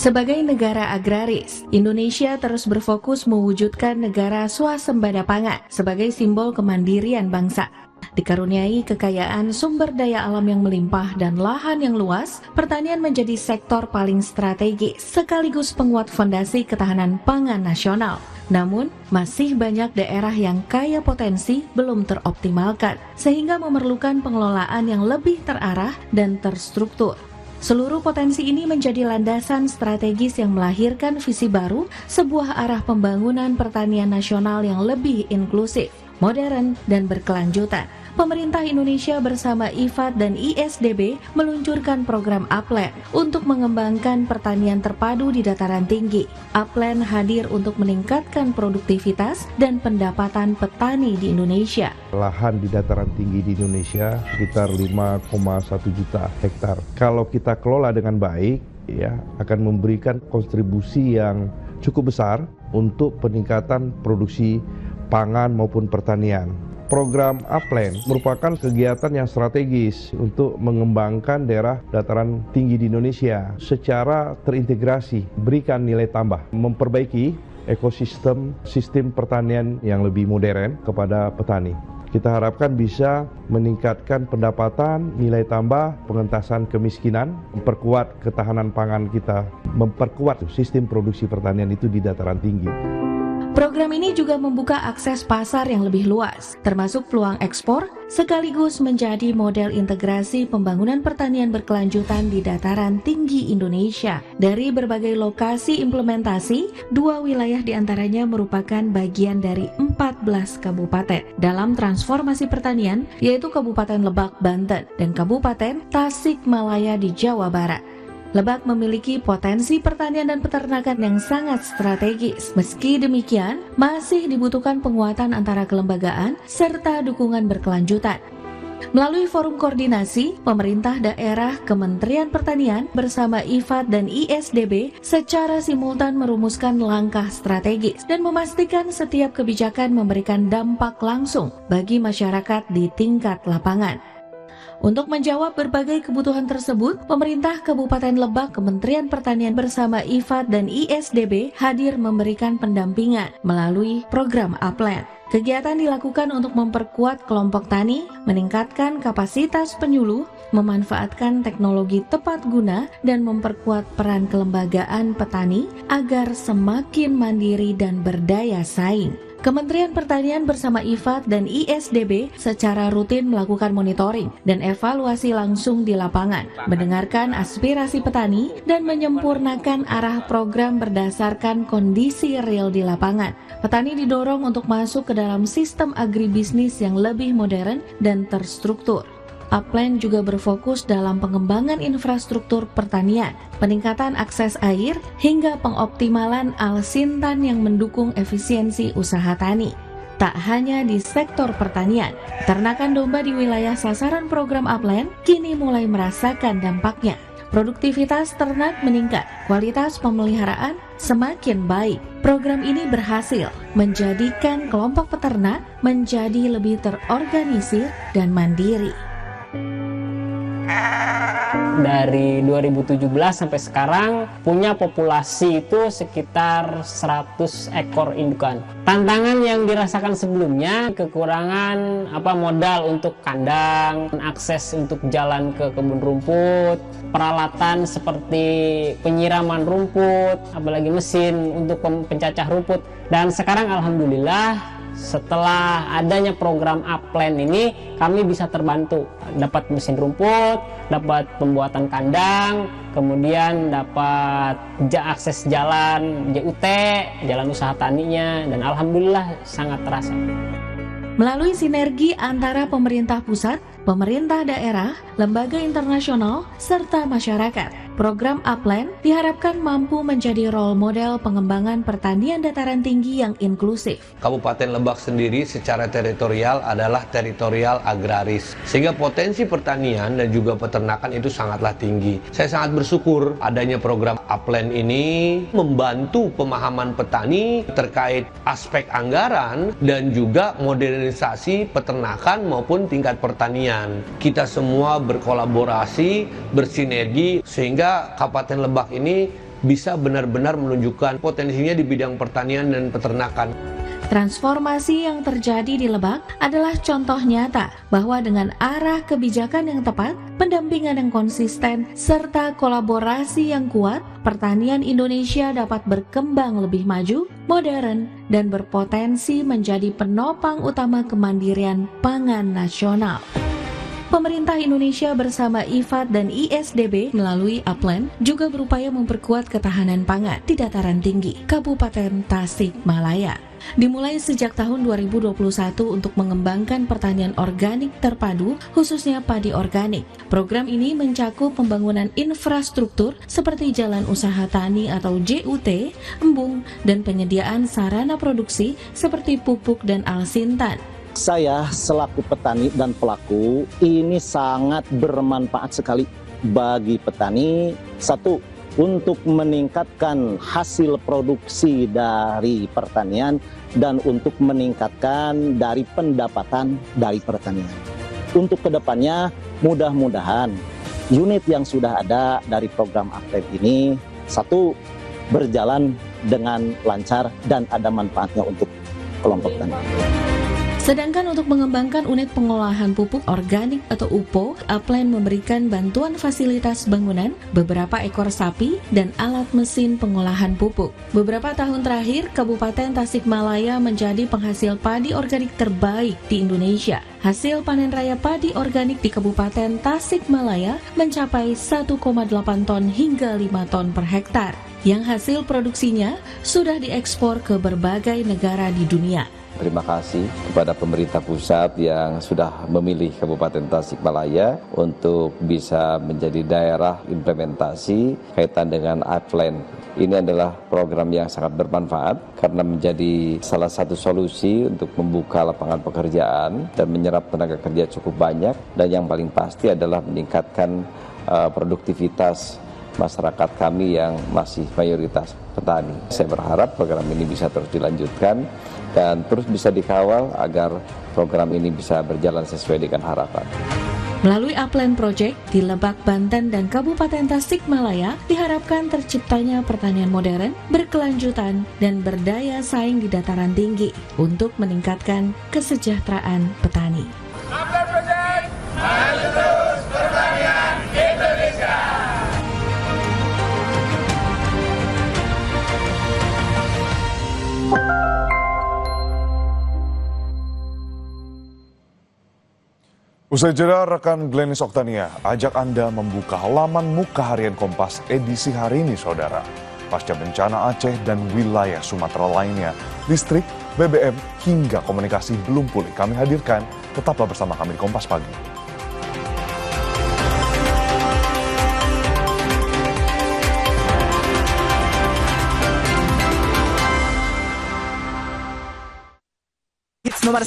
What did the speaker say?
Sebagai negara agraris, Indonesia terus berfokus mewujudkan negara swasembada pangan sebagai simbol kemandirian bangsa. Dikaruniai kekayaan sumber daya alam yang melimpah dan lahan yang luas, pertanian menjadi sektor paling strategis sekaligus penguat fondasi ketahanan pangan nasional. Namun, masih banyak daerah yang kaya potensi belum teroptimalkan, sehingga memerlukan pengelolaan yang lebih terarah dan terstruktur. Seluruh potensi ini menjadi landasan strategis yang melahirkan visi baru, sebuah arah pembangunan pertanian nasional yang lebih inklusif, modern, dan berkelanjutan. Pemerintah Indonesia bersama IFAD dan ISDB meluncurkan program Upland untuk mengembangkan pertanian terpadu di dataran tinggi. Upland hadir untuk meningkatkan produktivitas dan pendapatan petani di Indonesia. Lahan di dataran tinggi di Indonesia sekitar 5,1 juta hektar. Kalau kita kelola dengan baik, ya akan memberikan kontribusi yang cukup besar untuk peningkatan produksi pangan maupun pertanian. Program Upland merupakan kegiatan yang strategis untuk mengembangkan daerah dataran tinggi di Indonesia secara terintegrasi, berikan nilai tambah, memperbaiki sistem pertanian yang lebih modern kepada petani. Kita harapkan bisa meningkatkan pendapatan, nilai tambah, pengentasan kemiskinan, memperkuat ketahanan pangan kita, memperkuat sistem produksi pertanian itu di dataran tinggi. Program ini juga membuka akses pasar yang lebih luas, termasuk peluang ekspor, sekaligus menjadi model integrasi pembangunan pertanian berkelanjutan di dataran tinggi Indonesia. Dari berbagai lokasi implementasi, 2 wilayah diantaranya merupakan bagian dari 14 kabupaten dalam transformasi pertanian, yaitu Kabupaten Lebak, Banten, dan Kabupaten Tasikmalaya di Jawa Barat. Lebak memiliki potensi pertanian dan peternakan yang sangat strategis. Meski demikian, masih dibutuhkan penguatan antara kelembagaan serta dukungan berkelanjutan. Melalui forum koordinasi, pemerintah daerah, Kementerian Pertanian bersama IFAD dan ISDB secara simultan merumuskan langkah strategis dan memastikan setiap kebijakan memberikan dampak langsung bagi masyarakat di tingkat lapangan. Untuk menjawab berbagai kebutuhan tersebut, pemerintah Kabupaten Lebak, Kementerian Pertanian bersama IFAD dan ISDB hadir memberikan pendampingan melalui program Upland. Kegiatan dilakukan untuk memperkuat kelompok tani, meningkatkan kapasitas penyuluh, memanfaatkan teknologi tepat guna, dan memperkuat peran kelembagaan petani agar semakin mandiri dan berdaya saing. Kementerian Pertanian bersama IFAD dan ISDB secara rutin melakukan monitoring dan evaluasi langsung di lapangan, mendengarkan aspirasi petani, dan menyempurnakan arah program berdasarkan kondisi real di lapangan. Petani didorong untuk masuk ke dalam sistem agribisnis yang lebih modern dan terstruktur. Upland juga berfokus dalam pengembangan infrastruktur pertanian, peningkatan akses air, hingga pengoptimalan alsintan yang mendukung efisiensi usaha tani. Tak hanya di sektor pertanian, ternakan domba di wilayah sasaran program Upland kini mulai merasakan dampaknya. Produktivitas ternak meningkat, kualitas pemeliharaan semakin baik. Program ini berhasil menjadikan kelompok peternak menjadi lebih terorganisir dan mandiri. Dari 2017 sampai sekarang punya populasi itu sekitar 100 ekor indukan. Tantangan yang dirasakan sebelumnya kekurangan modal untuk kandang, akses untuk jalan ke kebun rumput, peralatan seperti penyiraman rumput, apalagi mesin untuk pencacah rumput. Dan sekarang alhamdulillah setelah adanya program Upland ini, kami bisa terbantu, dapat mesin rumput, dapat pembuatan kandang, kemudian dapat akses jalan JUT, jalan usaha taninya, dan alhamdulillah sangat terasa. Melalui sinergi antara pemerintah pusat, pemerintah daerah, lembaga internasional, serta masyarakat, program Upland diharapkan mampu menjadi role model pengembangan pertanian dataran tinggi yang inklusif. Kabupaten Lebak sendiri secara teritorial adalah teritorial agraris, sehingga potensi pertanian dan juga peternakan itu sangatlah tinggi. Saya sangat bersyukur adanya program Upland ini membantu pemahaman petani terkait aspek anggaran dan juga modernisasi peternakan maupun tingkat pertanian. Kita semua berkolaborasi, bersinergi, sehingga Kabupaten Lebak ini bisa benar-benar menunjukkan potensinya di bidang pertanian dan peternakan. Transformasi yang terjadi di Lebak adalah contoh nyata bahwa dengan arah kebijakan yang tepat, pendampingan yang konsisten, serta kolaborasi yang kuat, pertanian Indonesia dapat berkembang lebih maju, modern, dan berpotensi menjadi penopang utama kemandirian pangan nasional. Pemerintah Indonesia bersama IFAD dan ISDB melalui Upland juga berupaya memperkuat ketahanan pangan di dataran tinggi Kabupaten Tasikmalaya. Dimulai sejak tahun 2021 untuk mengembangkan pertanian organik terpadu, khususnya padi organik. Program ini mencakup pembangunan infrastruktur seperti jalan usaha tani atau JUT, embung, dan penyediaan sarana produksi seperti pupuk dan alsintan. Saya selaku petani dan pelaku ini sangat bermanfaat sekali bagi petani. Satu, untuk meningkatkan hasil produksi dari pertanian dan untuk meningkatkan dari pendapatan dari pertanian. Untuk kedepannya mudah-mudahan unit yang sudah ada dari program Upland ini satu, berjalan dengan lancar dan ada manfaatnya untuk kelompok tani. Sedangkan untuk mengembangkan unit pengolahan pupuk organik atau UPO, Upland memberikan bantuan fasilitas bangunan, beberapa ekor sapi, dan alat mesin pengolahan pupuk. Beberapa tahun terakhir, Kabupaten Tasikmalaya menjadi penghasil padi organik terbaik di Indonesia. Hasil panen raya padi organik di Kabupaten Tasikmalaya mencapai 1,8 ton hingga 5 ton per hektar, yang hasil produksinya sudah diekspor ke berbagai negara di dunia. Terima kasih kepada pemerintah pusat yang sudah memilih Kabupaten Tasikmalaya untuk bisa menjadi daerah implementasi kaitan dengan Upland. Ini adalah program yang sangat bermanfaat karena menjadi salah satu solusi untuk membuka lapangan pekerjaan dan menyerap tenaga kerja cukup banyak, dan yang paling pasti adalah meningkatkan produktivitas masyarakat kami yang masih mayoritas petani. Saya berharap program ini bisa terus dilanjutkan dan terus bisa dikawal agar program ini bisa berjalan sesuai dengan harapan. Melalui Upland Project di Lebak, Banten, dan Kabupaten Tasikmalaya, diharapkan terciptanya pertanian modern, berkelanjutan, dan berdaya saing di dataran tinggi untuk meningkatkan kesejahteraan petani. Upland Project, maju terus pertanian Indonesia. Usai jeda, rekan Glenis Oktania ajak Anda membuka halaman Muka Harian Kompas edisi hari ini, saudara. Pasca bencana Aceh dan wilayah Sumatera lainnya, listrik, BBM hingga komunikasi belum pulih. Kami hadirkan, tetaplah bersama kami di Kompas Pagi.